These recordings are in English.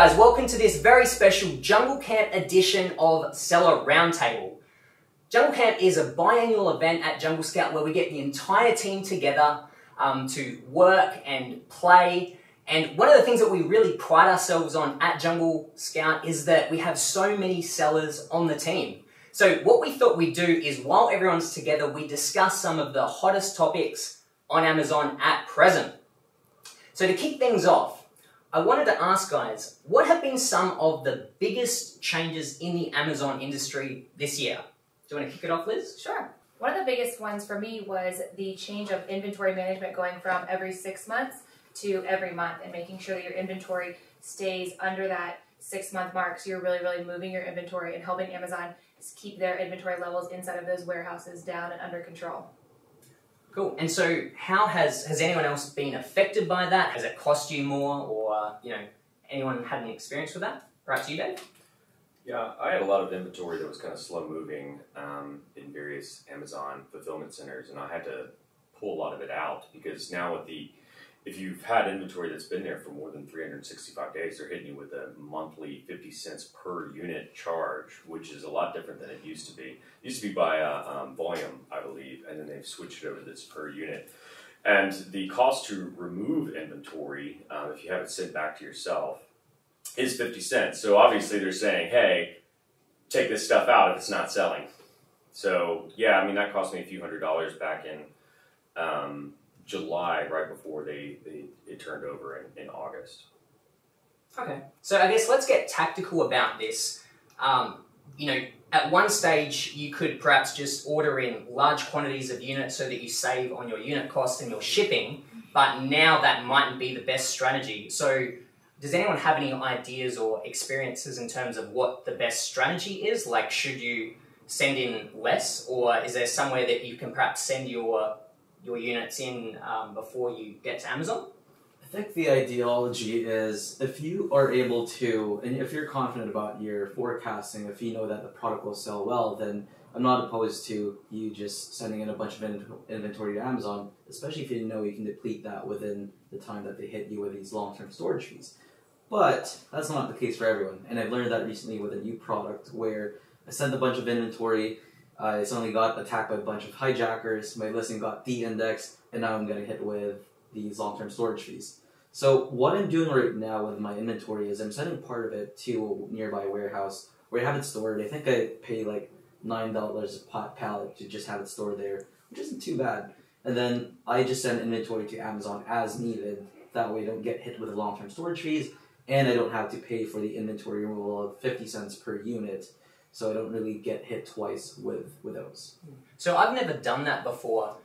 guys, welcome to this very special Jungle Camp edition of Seller Roundtable. Jungle Camp is a biannual event at Jungle Scout where we get the entire team together to work and play. And one of the things that we really pride ourselves on at Jungle Scout is that we have so many sellers on the team. So what we thought we'd do is while everyone's together, we discuss some of the hottest topics on Amazon at present. So to kick things off, I wanted to ask guys, what have been some of the biggest changes in the Amazon industry this year? Do you want to kick it off, Liz? Sure. One of the biggest ones for me was the change of inventory management going from every 6 months to every month and making sure that your inventory stays under that 6-month mark. So you're really moving your inventory and helping Amazon keep their inventory levels inside of those warehouses down and under control. Cool. And so how has anyone else been affected by that? Has it cost you more, or anyone had any experience with that? Perhaps you, Dave? Yeah, I had a lot of inventory that was kind of slow moving in various Amazon fulfillment centers, and I had to pull a lot of it out because now if you've had inventory that's been there for more than 365 days, they're hitting you with a monthly 50 cents per unit charge, which is a lot different than it used to be. It used to be by volume, I believe, and then they've switched it over to this per unit. And the cost to remove inventory, if you have it sent back to yourself, is 50 cents. So obviously they're saying, hey, take this stuff out if it's not selling. So yeah, I mean, that cost me a few $100s back in July, right before it turned over in August. Okay, so I guess let's get tactical about this. At one stage you could perhaps just order in large quantities of units so that you save on your unit cost and your shipping, but now that mightn't be the best strategy. So does anyone have any ideas or experiences in terms of what the best strategy is? Like, should you send in less, or is there somewhere that you can perhaps send your units in before you get to Amazon? I think the ideology is if you are able to, and if you're confident about your forecasting, if you know that the product will sell well, then I'm not opposed to you just sending in a bunch of inventory to Amazon, especially if you know you can deplete that within the time that they hit you with these long-term storage fees. But that's not the case for everyone, and I've learned that recently with a new product where I sent a bunch of inventory, I suddenly got attacked by a bunch of hijackers, my listing got de-indexed, and now I'm getting hit with these long-term storage fees. So what I'm doing right now with my inventory is I'm sending part of it to a nearby warehouse where I have it stored. I think I pay like $9 a pallet to just have it stored there, which isn't too bad. And then I just send inventory to Amazon as needed. That way I don't get hit with the long-term storage fees, and I don't have to pay for the inventory removal of 50 cents per unit. So I don't really get hit twice with those. So I've never done that before.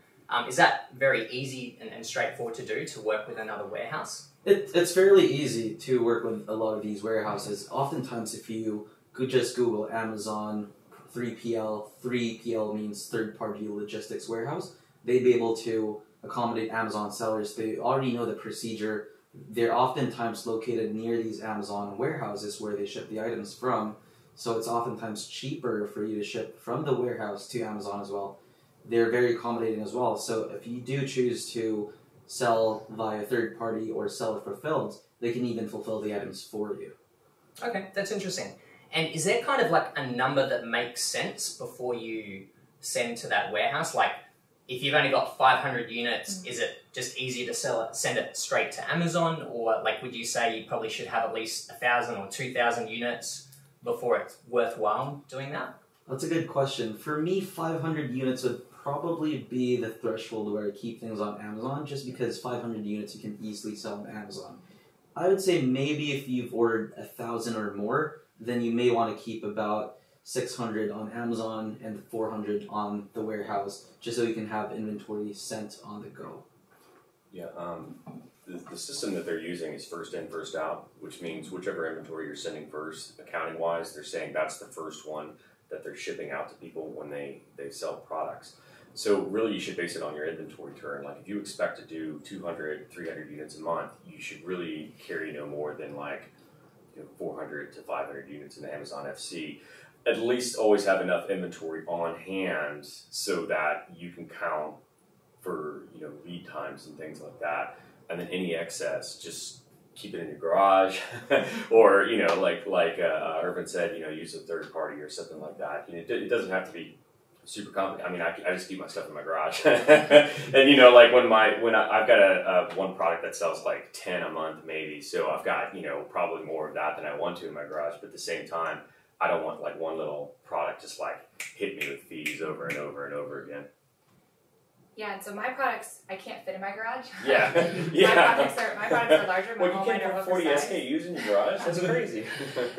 Is that very easy and straightforward to do, to work with another warehouse? It's fairly easy to work with a lot of these warehouses. Oftentimes if you could just Google Amazon 3PL, 3PL means third-party logistics warehouse, they'd be able to accommodate Amazon sellers. They already know the procedure. They're oftentimes located near these Amazon warehouses where they ship the items from. So it's oftentimes cheaper for you to ship from the warehouse to Amazon as well. They're very accommodating as well. So if you do choose to sell via third party or seller fulfilled, they can even fulfill the items for you. Okay, that's interesting. And is there kind of like a number that makes sense before you send to that warehouse? Like, if you've only got 500 units, is it just easier to send it straight to Amazon? Or like, would you say you probably should have at least 1,000 or 2,000 units before it's worthwhile doing that? That's a good question. For me, 500 units would probably be the threshold where I keep things on Amazon, just because 500 units you can easily sell on Amazon. I would say maybe if you've ordered 1,000 or more, then you may want to keep about 600 on Amazon and 400 on the warehouse, just so you can have inventory sent on the go. Yeah, the system that they're using is first in, first out, which means whichever inventory you're sending first, accounting-wise, they're saying that's the first one that they're shipping out to people when they sell products. So really you should base it on your inventory turn. Like if you expect to do 200, 300 units a month, you should really carry no more than 400 to 500 units in the Amazon FC. At least always have enough inventory on hand so that you can count for lead times and things like that. And then any excess, just keep it in your garage, or like Irvin said, use a third party or something like that. It doesn't have to be super complicated. I mean, I just keep my stuff in my garage, and like I've got a one product that sells like 10 a month maybe, so I've got probably more of that than I want to in my garage. But at the same time, I don't want like one little product just like hit me with fees over and over and over again. Yeah, and so my products I can't fit in my garage. Yeah, my products are larger. My Well, you can't put 40 SKUs in your garage. That's crazy.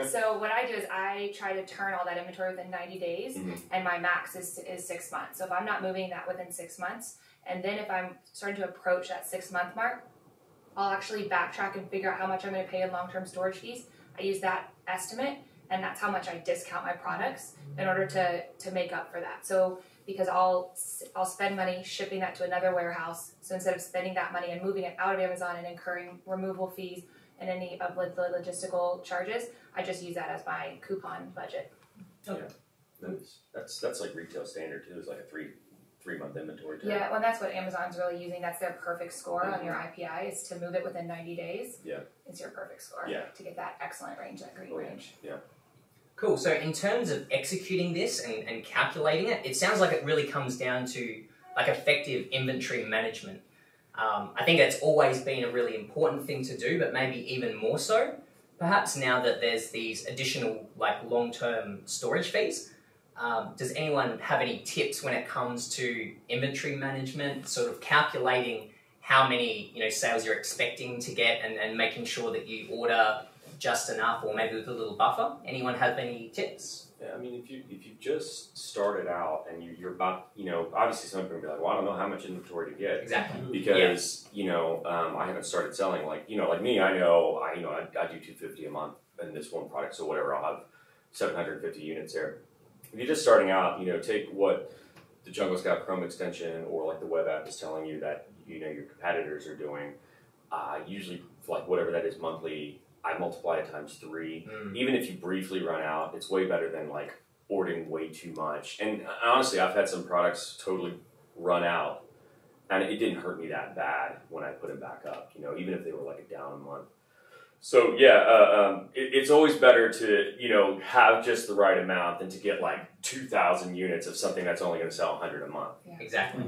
So what I do is I try to turn all that inventory within 90 days, and my max is 6 months. So if I'm not moving that within 6 months, and then if I'm starting to approach that 6 month mark, I'll actually backtrack and figure out how much I'm going to pay in long-term storage fees. I use that estimate, and that's how much I discount my products in order to make up for that. So because I'll spend money shipping that to another warehouse. So instead of spending that money and moving it out of Amazon and incurring removal fees and any of the logistical charges, I just use that as my coupon budget. Okay. Yeah, that's like retail standard too. It's like a three month inventory term. Yeah, well, that's what Amazon's really using. That's their perfect score on your IPI, is to move it within 90 days. Yeah, it's your perfect score. Yeah. To get that excellent range, that green range. Yeah. Cool. So in terms of executing this and calculating it, it sounds like it really comes down to like effective inventory management. I think it's always been a really important thing to do, but maybe even more so, perhaps now that there's these additional like long-term storage fees. Does anyone have any tips when it comes to inventory management, sort of calculating how many sales you're expecting to get and making sure that you order just enough, or maybe with a little buffer? Anyone have any tips? Yeah, I mean, if you just started out and you're about, obviously some people are gonna be like, well, I don't know how much inventory to get. Exactly. Because I haven't started selling like me. I know I do 250 a month in this one product, so whatever, I'll have 750 units there. If you're just starting out, take what the Jungle Scout Chrome extension or like the web app is telling you that your competitors are doing. Usually, like whatever that is monthly, I multiply it times 3. Even if you briefly run out, it's way better than like ordering way too much. And honestly, I've had some products totally run out, and it didn't hurt me that bad when I put them back up. Even if they were like a down a month. So yeah, it's always better to have just the right amount than to get like 2,000 units of something that's only going to sell 100 a month. Yeah. Exactly.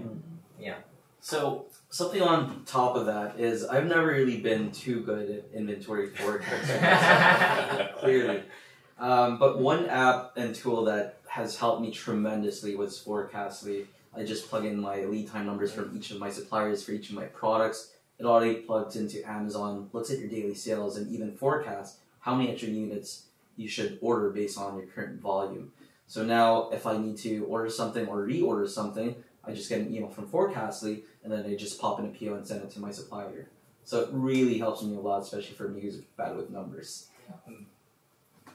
Yeah. So something on top of that is I've never really been too good at inventory forecasting, clearly. But one app and tool that has helped me tremendously was Forecastly. I just plug in my lead time numbers from each of my suppliers for each of my products. It already plugs into Amazon, looks at your daily sales, and even forecasts how many extra units you should order based on your current volume. So now if I need to order something or reorder something, I just get an email from Forecastly, and then I just pop in a PO and send it to my supplier. So it really helps me a lot, especially for me who's bad with numbers.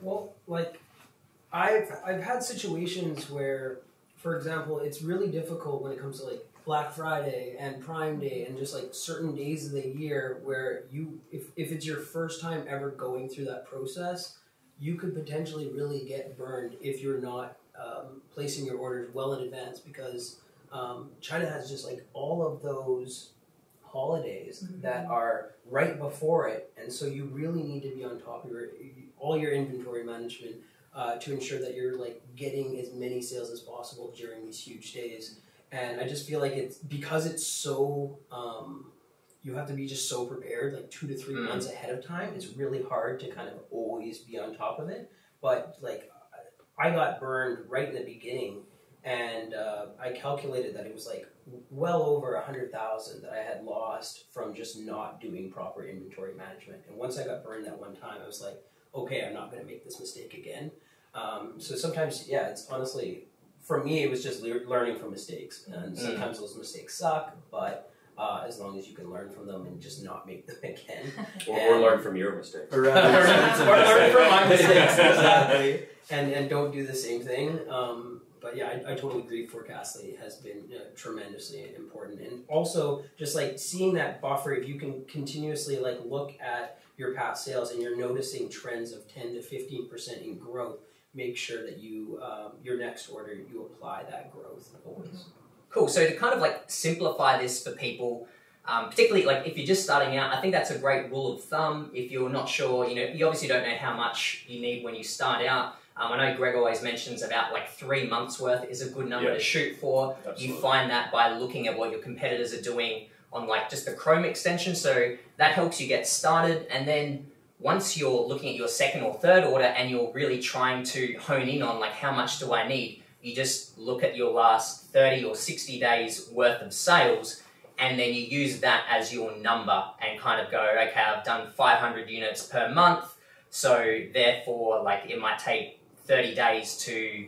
Well, like, I've had situations where, for example, it's really difficult when it comes to like Black Friday and Prime Day and just like certain days of the year where if it's your first time ever going through that process, you could potentially really get burned if you're not placing your orders well in advance, because China has just like all of those holidays that are right before it, and so you really need to be on top of all your inventory management to ensure that you're like getting as many sales as possible during these huge days. And I just feel like it's because it's so you have to be just so prepared, like 2 to 3 months ahead of time. It's really hard to kind of always be on top of it. But like I got burned right in the beginning, and I calculated that it was like well over 100,000 that I had lost from just not doing proper inventory management. And once I got burned that one time, I was like, okay, I'm not going to make this mistake again. So sometimes, yeah, it's honestly, for me, it was just learning from mistakes. And sometimes those mistakes suck, but as long as you can learn from them and just not make them again. Or learn from your mistakes. Or learn from my mistakes, exactly. And don't do the same thing. But yeah, I totally agree. Forecastly has been tremendously important. And also, just like seeing that buffer, if you can continuously like look at your past sales and you're noticing trends of 10 to 15% in growth, make sure that you, your next order, you apply that growth always. Cool. So to kind of like simplify this for people, Particularly like if you're just starting out, I think that's a great rule of thumb. If you're not sure, you obviously don't know how much you need when you start out. I know Greg always mentions about like 3 months worth is a good number to shoot for. Absolutely. You find that by looking at what your competitors are doing on like just the Chrome extension. So that helps you get started. And then once you're looking at your second or third order and you're really trying to hone in on like how much do I need, you just look at your last 30 or 60 days worth of sales, and then you use that as your number and kind of go, okay, I've done 500 units per month, so therefore like it might take 30 days to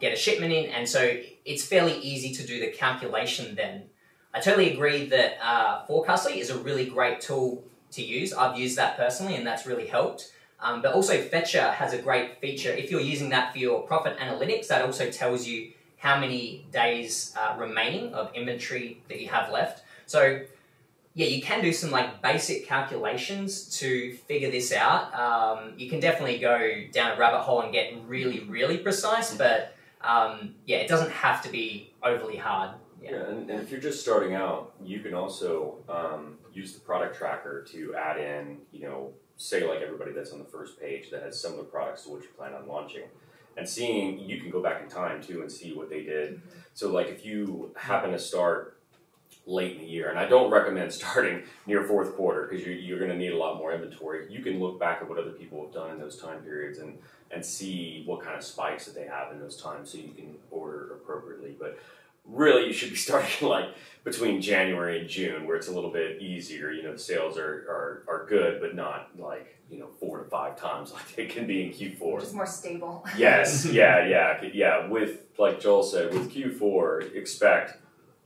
get a shipment in, and so it's fairly easy to do the calculation then. I totally agree that Forecastly is a really great tool to use. I've used that personally and that's really helped. But also Fetcher has a great feature. If you're using that for your profit analytics, that also tells you how many days remaining of inventory that you have left. So yeah, you can do some like basic calculations to figure this out. You can definitely go down a rabbit hole and get really, really precise, but yeah, it doesn't have to be overly hard. Yeah, and if you're just starting out, you can also use the product tracker to add in, say like everybody that's on the first page that has similar products to what you plan on launching. And seeing, you can go back in time too and see what they did. So like if you happen to start late in the year, and I don't recommend starting near fourth quarter because you're going to need a lot more inventory. You can look back at what other people have done in those time periods and see what kind of spikes that they have in those times so you can order appropriately. But really, you should be starting like between January and June, where it's a little bit easier. The sales are good, but not like 4 to 5 times like they can be in Q4. Just more stable. Yes, yeah. With like Joel said, with Q4, expect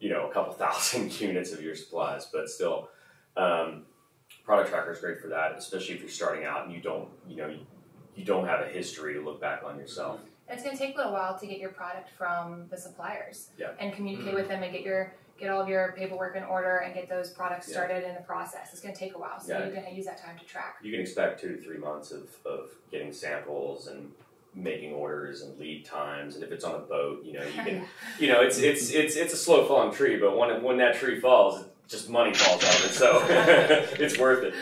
a couple thousand units of your supplies, but still, product tracker is great for that, especially if you're starting out and you don't have a history to look back on yourself. It's going to take a little while to get your product from the suppliers and communicate Mm-hmm. with them and get all of your paperwork in order and get those products started in the process. It's going to take a while, so you're going to use that time to track. You can expect 2 to 3 months of getting samples and making orders and lead times. And if it's on a boat, you can, it's a slow falling tree, but when that tree falls, just money falls out of it, so it's worth it.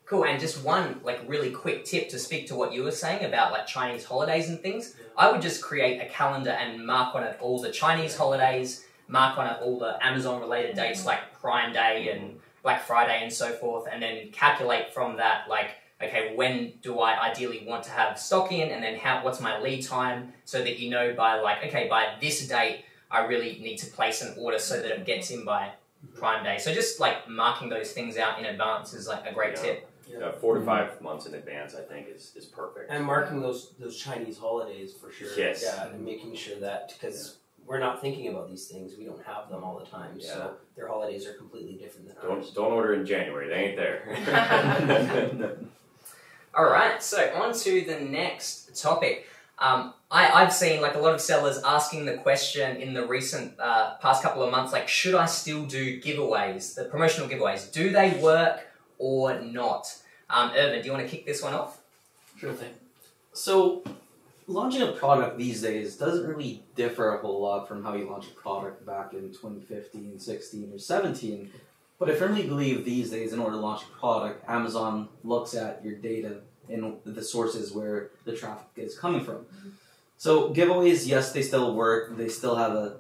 Cool, and just one like really quick tip to speak to what you were saying about like Chinese holidays and things. I would just create a calendar and mark on it all the Chinese holidays, mark on it all the Amazon related dates like Prime Day and Black Friday and so forth, and then calculate from that like, okay, when do I ideally want to have stock in, and then what's my lead time, so that by like, okay, by this date I really need to place an order so that it gets in by Prime Day. So just like marking those things out in advance is like a great tip. 4 to 5 months in advance, I think, is perfect. And marking those Chinese holidays for sure. Yes. Yeah, and making sure that, because we're not thinking about these things, we don't have them all the time, so their holidays are completely different than ours. Don't order in January, they ain't there. Alright, so on to the next topic. I've seen like a lot of sellers asking the question in the recent past couple of months, like, should I still do giveaways, the promotional giveaways? Do they work or not? Irvin, do you want to kick this one off? Sure thing. So, launching a product these days doesn't really differ a whole lot from how you launched a product back in 2015, 16, or 17. But I firmly believe these days, in order to launch a product, Amazon looks at your data and the sources where the traffic is coming from. So giveaways, yes, they still work. They still have a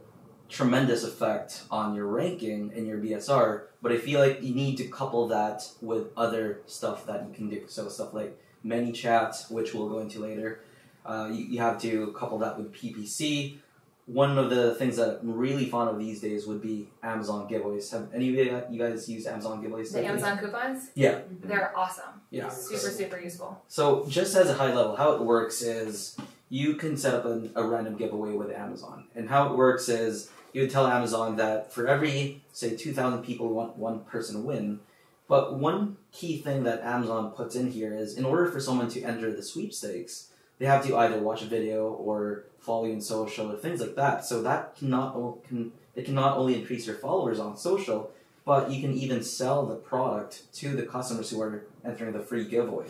tremendous effect on your ranking and your BSR, but I feel like you need to couple that with other stuff that you can do. So stuff like ManyChat, which we'll go into later. You have to couple that with PPC. One of the things that I'm really fond of these days would be Amazon giveaways. Have any of you guys used Amazon giveaways? The Amazon coupons? Yeah. They're awesome. Yeah. Super useful. So just as a high level, how it works is you can set up a random giveaway with Amazon. And how it works is you would tell Amazon that for every, say, 2,000 people who want one person to win. But one key thing that Amazon puts in here is in order for someone to enter the sweepstakes, they have to either watch a video or follow you on social or things like that. So that can not only increase your followers on social, but you can even sell the product to the customers who are entering the free giveaway.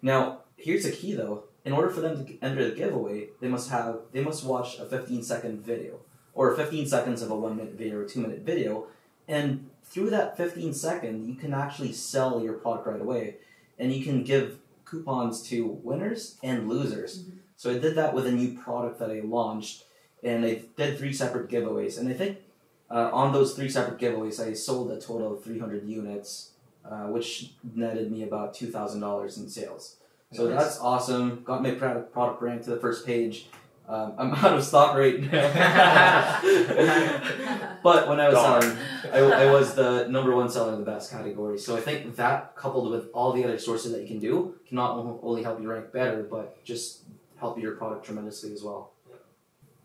Now, here's the key though. In order for them to enter the giveaway, they must watch a 15-second video, or 15 seconds of a 1-minute video or 2-minute video, And through that 15-second, you can actually sell your product right away. And you can give coupons to winners and losers. Mm-hmm. So I did that with a new product that I launched, and I did 3 separate giveaways. And I think on those 3 separate giveaways, I sold a total of 300 units, which netted me about $2,000 in sales. So nice. That's awesome. Got my product ranked to the first page. I'm out of stock right now. But when I was selling, I was the #1 seller in the best category. So I think that, coupled with all the other sources that you can do, can not only help you rank better, but just help your product tremendously as well.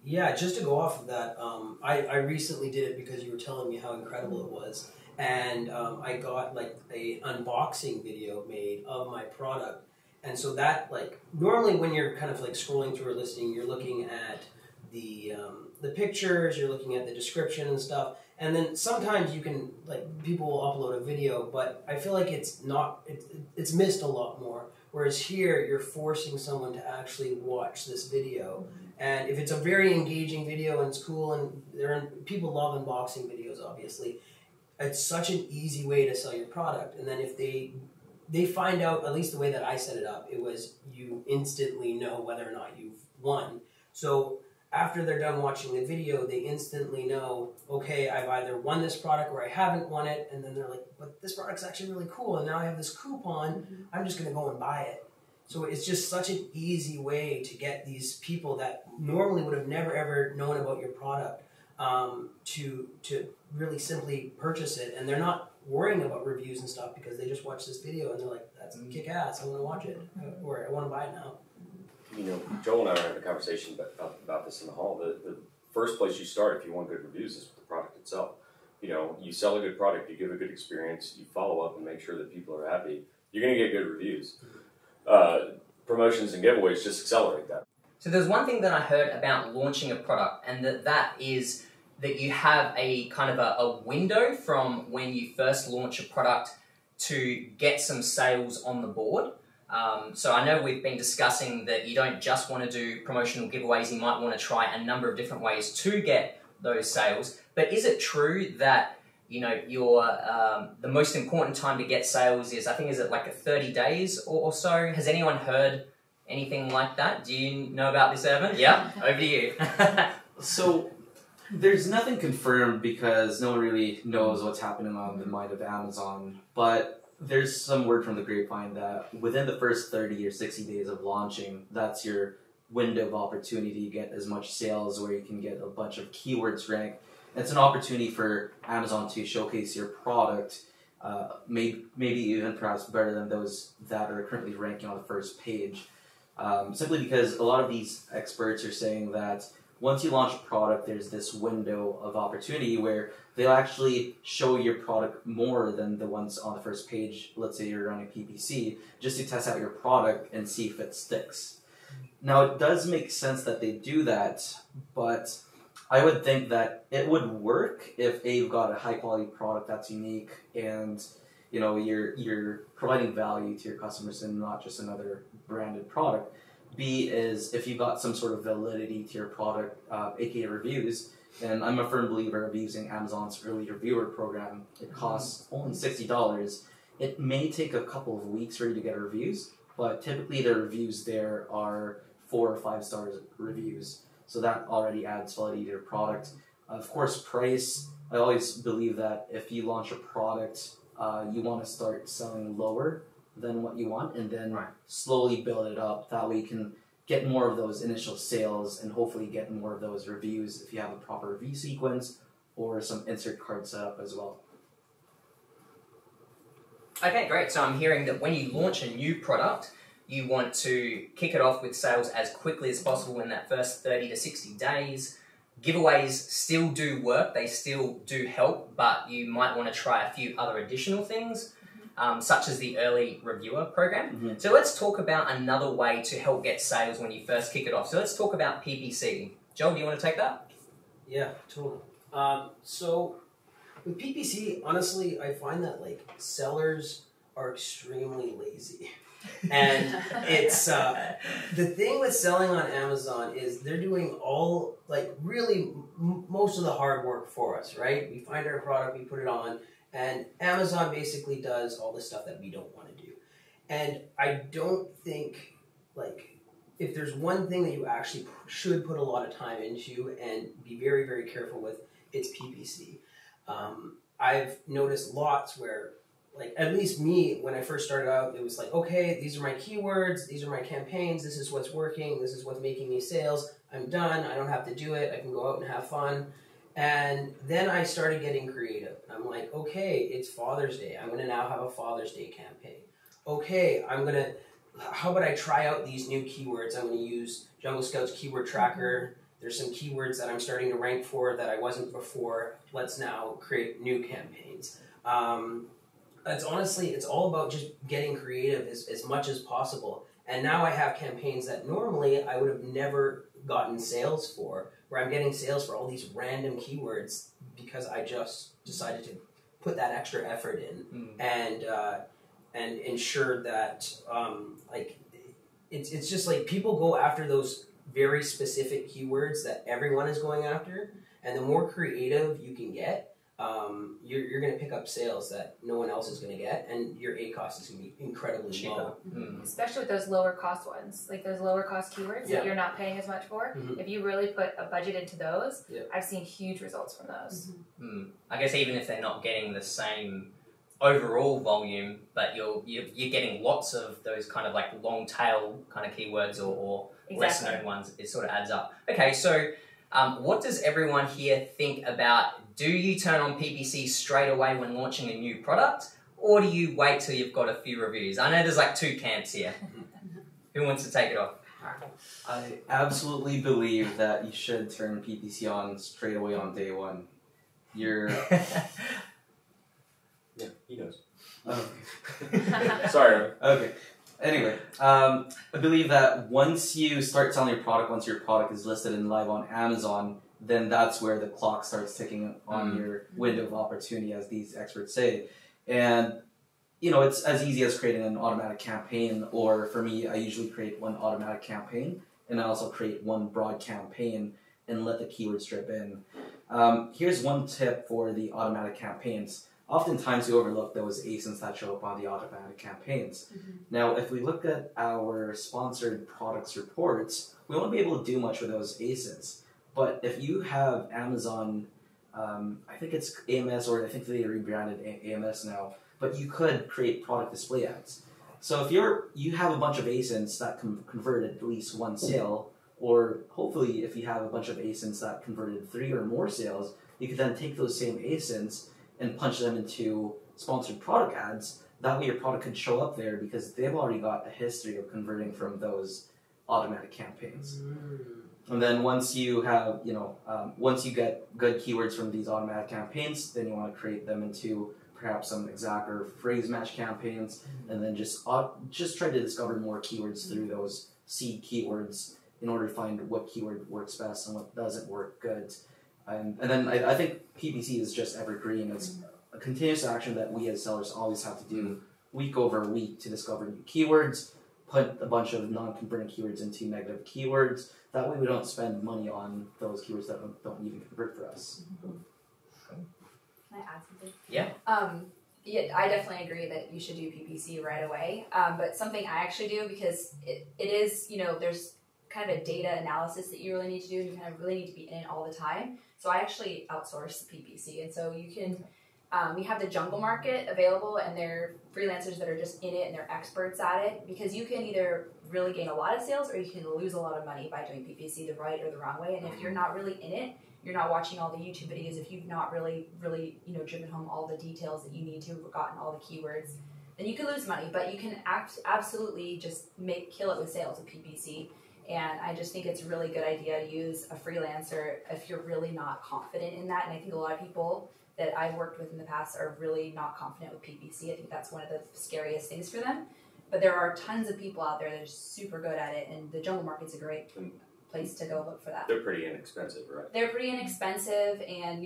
Yeah, just to go off of that, I recently did it because you were telling me how incredible it was. And I got like a unboxing video made of my product. And so that, like, normally when you're kind of like scrolling through a listing, you're looking at the pictures, you're looking at the description and stuff, and then sometimes you can, like, people will upload a video, but I feel like it's missed a lot more. Whereas here, you're forcing someone to actually watch this video, and if it's a very engaging video and it's cool, and people love unboxing videos, obviously, it's such an easy way to sell your product. And then if they find out, at least the way that I set it up, it was you instantly know whether or not you've won. So after they're done watching the video, they instantly know, okay, I've either won this product or I haven't won it, and then they're like, but this product's actually really cool, and now I have this coupon, I'm just going to go and buy it. So it's just such an easy way to get these people that normally would have never ever known about your product to really simply purchase it, and they're not worrying about reviews and stuff because they just watch this video and they're like, that's kick ass, I want to watch it, or I want to buy it now. You know, Joel and I were having a conversation about this in the hall. The first place you start if you want good reviews is with the product itself. You know, you sell a good product, you give a good experience, you follow up and make sure that people are happy, you're going to get good reviews. Promotions and giveaways just accelerate that. So there's one thing that I heard about launching a product, and that is that you have a kind of a window from when you first launch a product to get some sales on the board. So I know we've been discussing that you don't just want to do promotional giveaways, you might want to try a number of different ways to get those sales. But is it true that, you know, your the most important time to get sales is, I think, is it like a 30 days or so? Has anyone heard anything like that? Do you know about this, Evan? Yeah, over to you. So there's nothing confirmed because no one really knows what's happening on the mind of Amazon, but there's some word from the grapevine that within the first 30 or 60 days of launching, that's your window of opportunity to get as much sales, where you can get a bunch of keywords ranked. It's an opportunity for Amazon to showcase your product, maybe even perhaps better than those that are currently ranking on the first page. Simply because a lot of these experts are saying that once you launch a product, there's this window of opportunity where they'll actually show your product more than the ones on the first page. Let's say you're running PPC, just to test out your product and see if it sticks. Now, it does make sense that they do that, but I would think that it would work if A, you've got a high quality product that's unique, and you know you're providing value to your customers and not just another branded product. B is if you've got some sort of validity to your product, aka reviews. And I'm a firm believer of using Amazon's early reviewer program. It costs only $60. It may take a couple of weeks for you to get reviews, but typically the reviews there are 4 or 5 stars reviews. So that already adds validity to your product. Of course, price. I always believe that if you launch a product, you want to start selling lower than what you want, and then slowly build it up. That way you can get more of those initial sales and hopefully get more of those reviews if you have a proper review sequence or some insert card set up as well. Okay, great. So I'm hearing that when you launch a new product, you want to kick it off with sales as quickly as possible in that first 30 to 60 days. Giveaways still do work, they still do help, but you might want to try a few other additional things. Such as the early reviewer program. So let's talk about another way to help get sales when you first kick it off. So let's talk about PPC. Joel, do you want to take that? Yeah, totally. So with PPC, honestly, I find that like sellers are extremely lazy. And it's the thing with selling on Amazon is they're doing all really most of the hard work for us, right? We find our product, we put it on, and Amazon basically does all the stuff that we don't want to do. And I don't think if there's one thing that you actually should put a lot of time into and be very, very careful with, it's PPC. I've noticed lots where, at least me, when I first started out, it was okay, these are my keywords, these are my campaigns, this is what's working, this is what's making me sales, I'm done, I don't have to do it, I can go out and have fun. And then I started getting creative. I'm okay, it's Father's Day, I'm going to now have a Father's Day campaign. Okay, how about I try out these new keywords? I'm going to use Jungle Scout's keyword tracker. There's some keywords that I'm starting to rank for that I wasn't before. Let's now create new campaigns. It's all about just getting creative as much as possible. And now I have campaigns that normally I would have never gotten sales for, where I'm getting sales for all these random keywords because I just decided to put that extra effort in and ensure that it's just people go after those very specific keywords that everyone is going after, and the more creative you can get, you're going to pick up sales that no one else is going to get, and your ACoS is going to be incredibly low. Especially with those lower cost ones, those lower cost keywords that you're not paying as much for. If you really put a budget into those, I've seen huge results from those. I guess even if they're not getting the same overall volume, but you're getting lots of those kind of long tail kind of keywords or less known ones, it sort of adds up. Okay, so what does everyone here think about? Do you turn on PPC straight away when launching a new product, or do you wait till you've got a few reviews? I know there's two camps here. Who wants to take it off? I absolutely believe that you should turn PPC on straight away on day one. Yeah, he knows. Okay. Sorry. Okay. Anyway, I believe that once you start selling your product, once your product is listed and live on Amazon, then that's where the clock starts ticking on your window of opportunity, as these experts say. And, it's as easy as creating an automatic campaign, or for me, I usually create one automatic campaign, and I also create one broad campaign and let the keywords drip in. Here's one tip for the automatic campaigns. Oftentimes we overlook those ASINs that show up on the automatic campaigns. Now, if we look at our sponsored products reports, we won't be able to do much with those ASINs. But if you have Amazon, I think it's AMS, or I think they rebranded AMS now, but you could create product display ads. So if you have a bunch of ASINs that converted at least one sale, or hopefully if you have a bunch of ASINs that converted 3 or more sales, you could then take those same ASINs and punch them into sponsored product ads. That way your product could show up there because they've already got a history of converting from those automatic campaigns. And then once you have, once you get good keywords from these automatic campaigns, then you want to create them into perhaps some exact or phrase match campaigns, and then just try to discover more keywords through those seed keywords in order to find what keyword works best and what doesn't work good. And then I think PPC is just evergreen. It's a continuous action that we as sellers always have to do week over week to discover new keywords, put a bunch of non-converting keywords into negative keywords. That way we don't spend money on those keywords that don't even convert for us. Can I add something? Yeah. Yeah, I definitely agree that you should do PPC right away. But something I actually do, because it is, there's kind of a data analysis that you really need to do, and you kind of really need to be in it all the time. So I actually outsource the PPC, and so you can, we have the Jungle Market available, and they're freelancers that are just in it and they're experts at it, because you can either really gain a lot of sales or you can lose a lot of money by doing PPC the right or the wrong way. And if you're not really in it, you're not watching all the YouTube videos, if you've not really, driven home all the details that you need to, gotten all the keywords, then you can lose money. But you can absolutely just kill it with sales with PPC. And I just think it's a really good idea to use a freelancer if you're really not confident in that. And I think a lot of people that I've worked with in the past are really not confident with PPC. I think that's one of the scariest things for them. But there are tons of people out there that are super good at it, and the Jungle Market's a great place to go look for that. They're pretty inexpensive, right? They're pretty inexpensive, and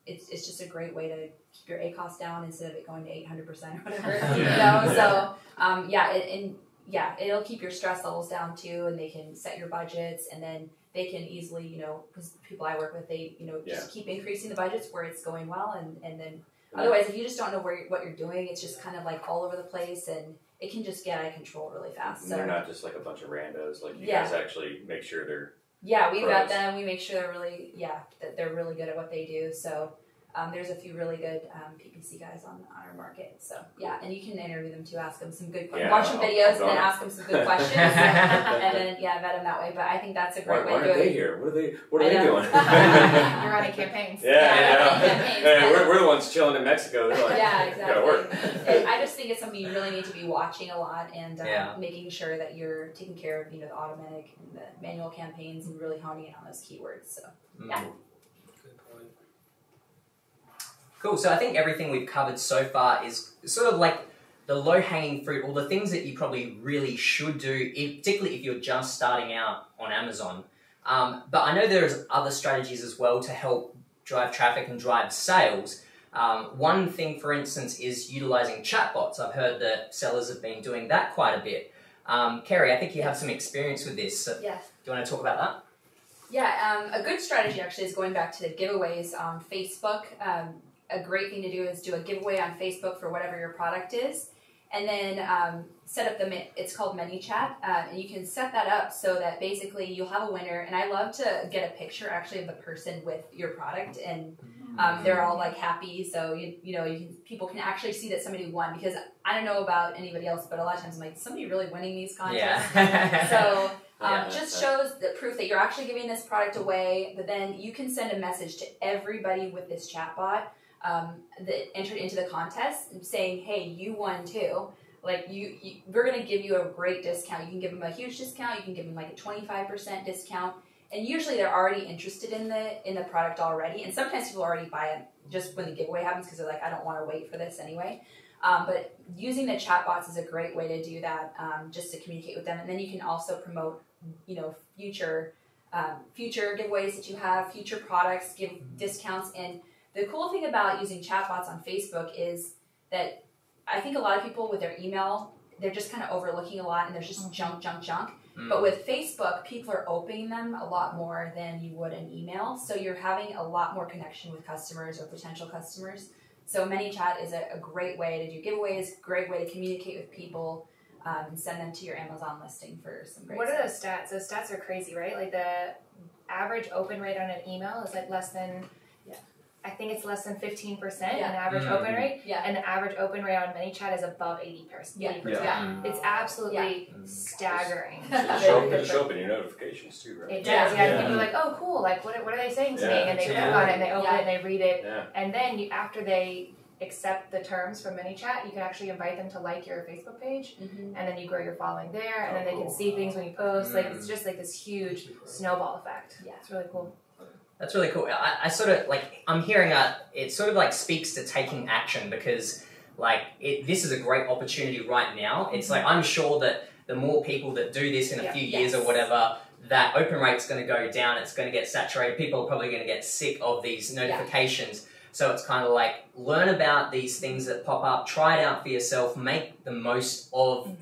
it's just a great way to keep your ACoS down instead of it going to 800% or whatever. So and yeah, it'll keep your stress levels down too, and they can set your budgets, and then they can easily, you know, because people I work with, they, you know, just keep increasing the budgets where it's going well, and then otherwise, if you just don't know what you're doing, it's just kind of like all over the place, and it can just get out of control really fast. So they're not just like a bunch of randos. Like you guys actually make sure they're we vet them. We make sure they're really that they're really good at what they do. So there's a few really good PPC guys on our market. So and you can interview them too. Ask them some good questions. Watch some videos and then ask them some good questions, and then vet them that way. But I think that's a great way to do it. Why aren't they here? What are they doing? You're running campaigns. We're the ones chilling in Mexico. They're like, exactly. Gotta work. I just think it's something you really need to be watching a lot, and making sure that you're taking care of, you know, the automatic and the manual campaigns, and really honing in on those keywords. So yeah. Cool. So I think everything we've covered so far is sort of like the low-hanging fruit, or the things that you probably really should do, particularly if you're just starting out on Amazon. But I know there's other strategies as well to help drive traffic and drive sales. One thing, for instance, is utilizing chatbots. I've heard that sellers have been doing that quite a bit. Kerry, I think you have some experience with this. So Yes. Do you want to talk about that? Yeah, a good strategy actually is going back to giveaways on Facebook. A great thing to do is do a giveaway on Facebook for whatever your product is, and then set up it's called ManyChat, and you can set that up so that basically you'll have a winner. And I love to get a picture actually of the person with your product, and they're all like happy, so people can actually see that somebody won, because I don't know about anybody else, but a lot of times I'm like, somebody really winning these contests? So just shows the proof that you're actually giving this product away. But then you can send a message to everybody with this chatbot that entered into the contest, saying, hey, you won too. Like we're going to give you a great discount. You can give them a huge discount. You can give them like a 25% discount. And usually they're already interested in the product already. And sometimes people already buy it just when the giveaway happens, because they're like, I don't want to wait for this anyway. But using the chatbots is a great way to do that, just to communicate with them. And then you can also promote, future giveaways that you have, future products, give discounts. And the cool thing about using chatbots on Facebook is that I think a lot of people with their email, they're just kind of overlooking a lot, and there's just junk. But with Facebook, people are opening them a lot more than you would an email. So you're having a lot more connection with customers or potential customers. So ManyChat is a great way to do giveaways, great way to communicate with people, and send them to your Amazon listing for some great What are those stats? Those stats are crazy, right? Like the average open rate on an email is like less than, I think it's less than 15% an average open rate. Yeah. And the average open rate on ManyChat is above 80%. It's absolutely staggering. It'll show up in your notifications too, right? It does, and people are like, oh, cool, like, what are they saying to me? And they click on it, and they open it, and they read it. Yeah. And then after they accept the terms from ManyChat, you can actually invite them to like your Facebook page, and then you grow your following there, and then they can see things when you post. Like, it's just like this huge snowball effect. Yeah. It's really cool. That's really cool. I sort of, like, I'm hearing it sort of, like, speaks to taking action, because, like, this is a great opportunity right now. It's like, I'm sure that the more people that do this in a few years or whatever, that open rate's going to go down, it's going to get saturated, people are probably going to get sick of these notifications. So it's kind of like, learn about these things that pop up, try it out for yourself, make the most of,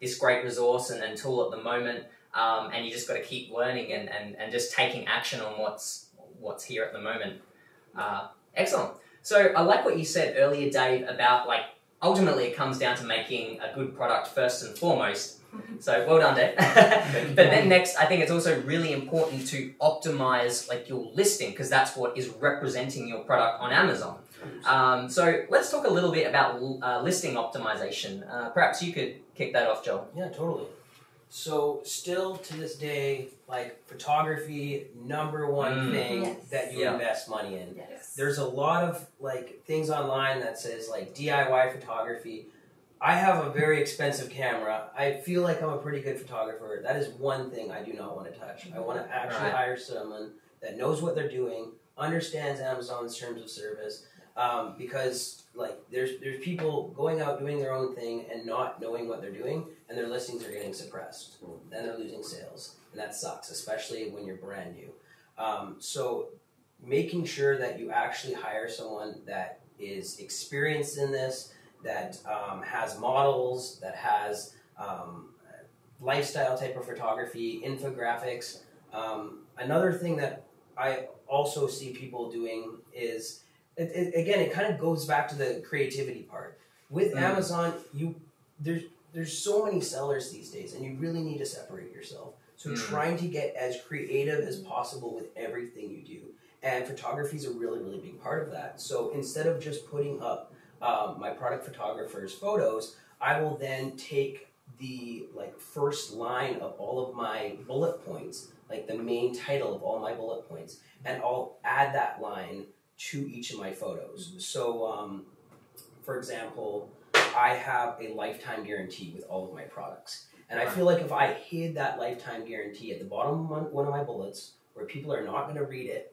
this great resource and tool at the moment. And you just got to keep learning and just taking action on what's here at the moment. Excellent. So I like what you said earlier, Dave, about, like, ultimately it comes down to making a good product first and foremost. So well done, Dave. But then next, I think it's also really important to optimize, like, your listing, because that's what is representing your product on Amazon. So let's talk a little bit about listing optimization. Perhaps you could kick that off, Joel. Yeah, totally. So still to this day, like, photography, number one thing that you invest money in. Yes. There's a lot of, like, things online that says, like, DIY photography. I have a very expensive camera. I feel like I'm a pretty good photographer. That is one thing I do not want to touch. I want to actually hire someone that knows what they're doing, understands Amazon's terms of service, because, like, there's people going out doing their own thing and not knowing what they're doing, and their listings are getting suppressed. Then they're losing sales, and that sucks, especially when you're brand new. So making sure that you actually hire someone that is experienced in this, that has models, that has lifestyle type of photography, infographics. Another thing that I also see people doing is, it kind of goes back to the creativity part. With Amazon, there's so many sellers these days, and you really need to separate yourself. So trying to get as creative as possible with everything you do. And photography is a really, really big part of that. So instead of just putting up my product photographer's photos, I will then take the first line of all of my bullet points, like the main title of all my bullet points, and I'll add that line to each of my photos. So, for example, I have a lifetime guarantee with all of my products. And I feel like if I hid that lifetime guarantee at the bottom of one of my bullets, where people are not going to read it,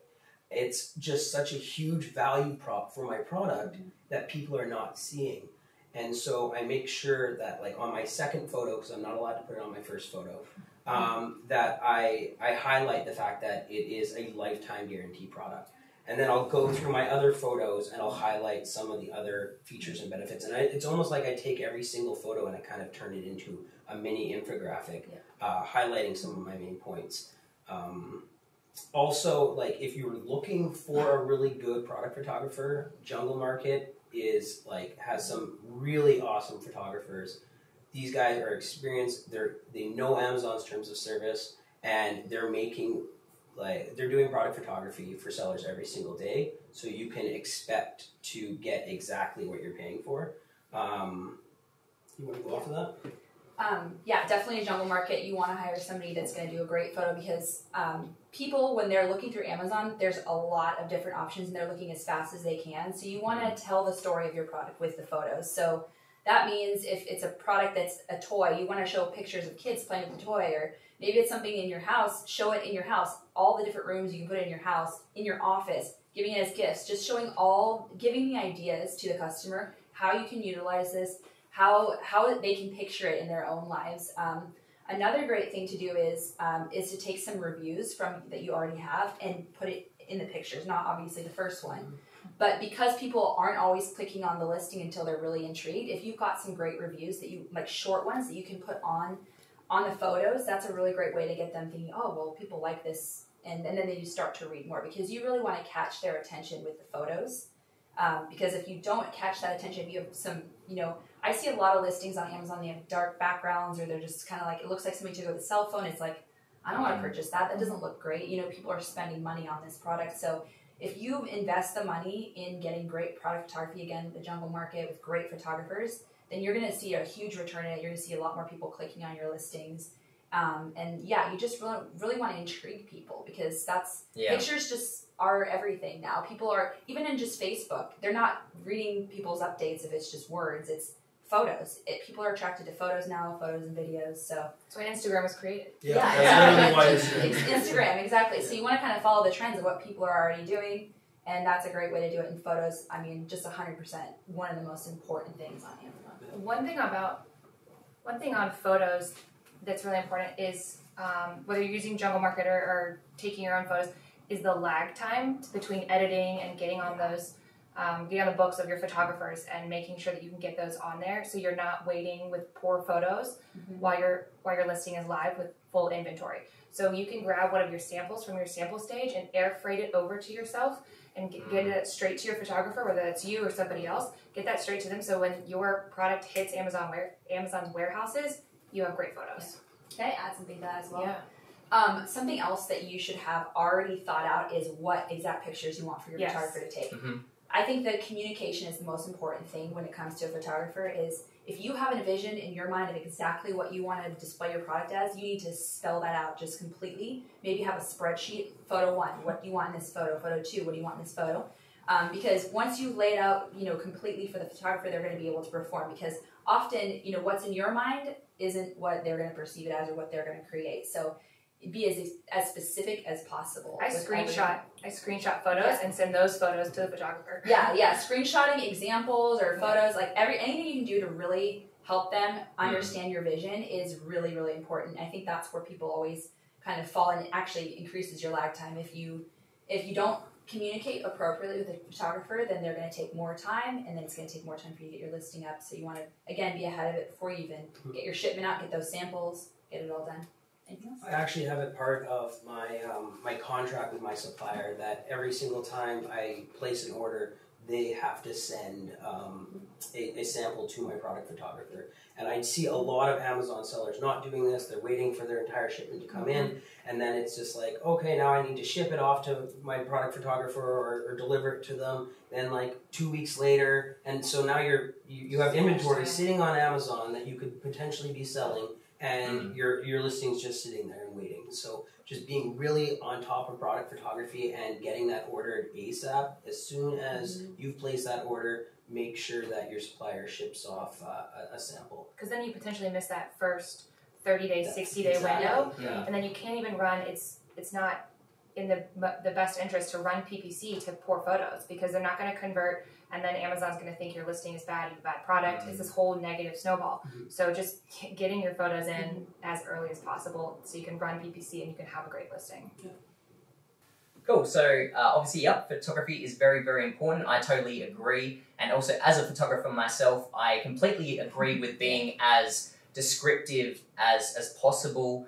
it's just such a huge value prop for my product that people are not seeing. And so I make sure that, like, on my second photo, because I'm not allowed to put it on my first photo, that I highlight the fact that it is a lifetime guarantee product. And then I'll go through my other photos and I'll highlight some of the other features and benefits. And it's almost like I take every single photo and I kind of turn it into a mini infographic, highlighting some of my main points. Also, like, if you're looking for a really good product photographer, Jungle Market has some really awesome photographers. These guys are experienced. They know Amazon's terms of service, and they're doing product photography for sellers every single day. So you can expect to get exactly what you're paying for. You want to go off of that? Yeah, definitely a Jungle Market. You want to hire somebody that's going to do a great photo, because people, when they're looking through Amazon, there's a lot of different options and they're looking as fast as they can. So you want to tell the story of your product with the photos. So that means if it's a product that's a toy, you want to show pictures of kids playing with the toy, or maybe it's something in your house, show it in your house, all the different rooms you can put in your house, in your office, giving it as gifts, just giving the ideas to the customer, how you can utilize this, how they can picture it in their own lives. Another great thing to do is to take some reviews that you already have and put it in the pictures, not obviously the first one. But because people aren't always clicking on the listing until they're really intrigued, if you've got some great reviews like short ones that you can put on the photos, that's a really great way to get them thinking, oh, well, people like this. And then they start to read more, because you really want to catch their attention with the photos. Because if you don't catch that attention, if you have some, I see a lot of listings on Amazon, they have dark backgrounds, or they're just kind of like, it looks like somebody took with a cell phone. It's like, I don't want to purchase that. That doesn't look great. People are spending money on this product. So if you invest the money in getting great product photography, again, the Jungle Market with great photographers, then you're going to see a huge return in it. You're going to see a lot more people clicking on your listings. You just really want to intrigue people, because pictures just are everything now. People are, even in just Facebook, they're not reading people's updates if it's just words. It's photos. People are attracted to photos now, photos and videos. So that's why Instagram was created. That's literally why Instagram, exactly. So you want to kind of follow the trends of what people are already doing, and that's a great way to do it in photos. I mean, just 100% one of the most important things on Amazon. One thing on photos that's really important is whether you're using Jungle Market or taking your own photos, is the lag time between editing and getting on those, getting on the books of your photographers and making sure that you can get those on there, so you're not waiting with poor photos while your listing is live with full inventory. So you can grab one of your samples from your sample stage and air freight it over to yourself and get it straight to your photographer, whether that's you or somebody else. Get that straight to them, so when your product hits Amazon's warehouses, you have great photos. Can I add something to that as well? Yeah. Something else that you should have already thought out is what exact pictures you want for your photographer to take. I think that communication is the most important thing when it comes to a photographer. Is if you have a vision in your mind of exactly what you want to display your product as, you need to spell that out just completely. Maybe have a spreadsheet. Photo 1, what do you want in this photo? Photo 2, what do you want in this photo? Because once you've laid out, completely for the photographer, they're going to be able to perform. Because often, what's in your mind isn't what they're going to perceive it as or what they're going to create. So be as specific as possible. I screenshot photos and send those photos to the photographer. Yeah. Screenshotting examples or photos, like anything you can do to really help them understand your vision is really, really important. I think that's where people always kind of fall, and it actually increases your lag time if you don't communicate appropriately with the photographer, then they're going to take more time, and then it's going to take more time for you to get your listing up. So you want to, again, be ahead of it before you even get your shipment out, get those samples, get it all done. Anything else? I actually have it part of my my contract with my supplier that every single time I place an order, they have to send a sample to my product photographer. And I see a lot of Amazon sellers not doing this. They're waiting for their entire shipment to come in, and then it's just like, okay, now I need to ship it off to my product photographer or deliver it to them. Then like 2 weeks later, and so now you have inventory sitting on Amazon that you could potentially be selling, and your listing's just sitting there and waiting. So just being really on top of product photography and getting that ordered ASAP. As soon as you've placed that order, make sure that your supplier ships off a sample. Because then you potentially miss that first 30-day, 60-day window, and then you can't even run. It's not in the best interest to run PPC to poor photos because they're not going to convert, and then Amazon's going to think your listing is bad, you have a bad product. It's this whole negative snowball. So just getting your photos in as early as possible so you can run PPC and you can have a great listing. Cool. So obviously, yep, photography is very, very important. I totally agree. And also, as a photographer myself, I completely agree with being as descriptive as possible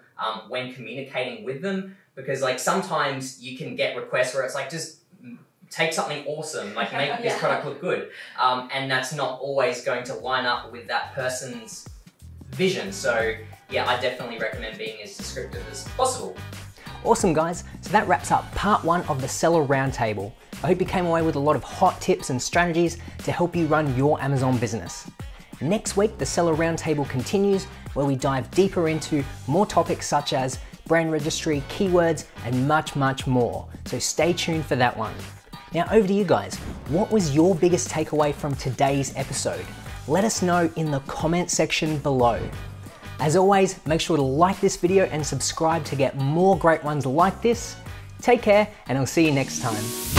when communicating with them. Because like sometimes you can get requests where it's like, just take something awesome, like make this product look good. And that's not always going to line up with that person's vision. So yeah, I definitely recommend being as descriptive as possible. Awesome guys, so that wraps up part 1 of the Seller Roundtable. I hope you came away with a lot of hot tips and strategies to help you run your Amazon business. Next week, the Seller Roundtable continues where we dive deeper into more topics such as brand registry, keywords, and much, much more. So stay tuned for that one. Now over to you guys. What was your biggest takeaway from today's episode? Let us know in the comment section below. As always, make sure to like this video and subscribe to get more great ones like this. Take care, and I'll see you next time.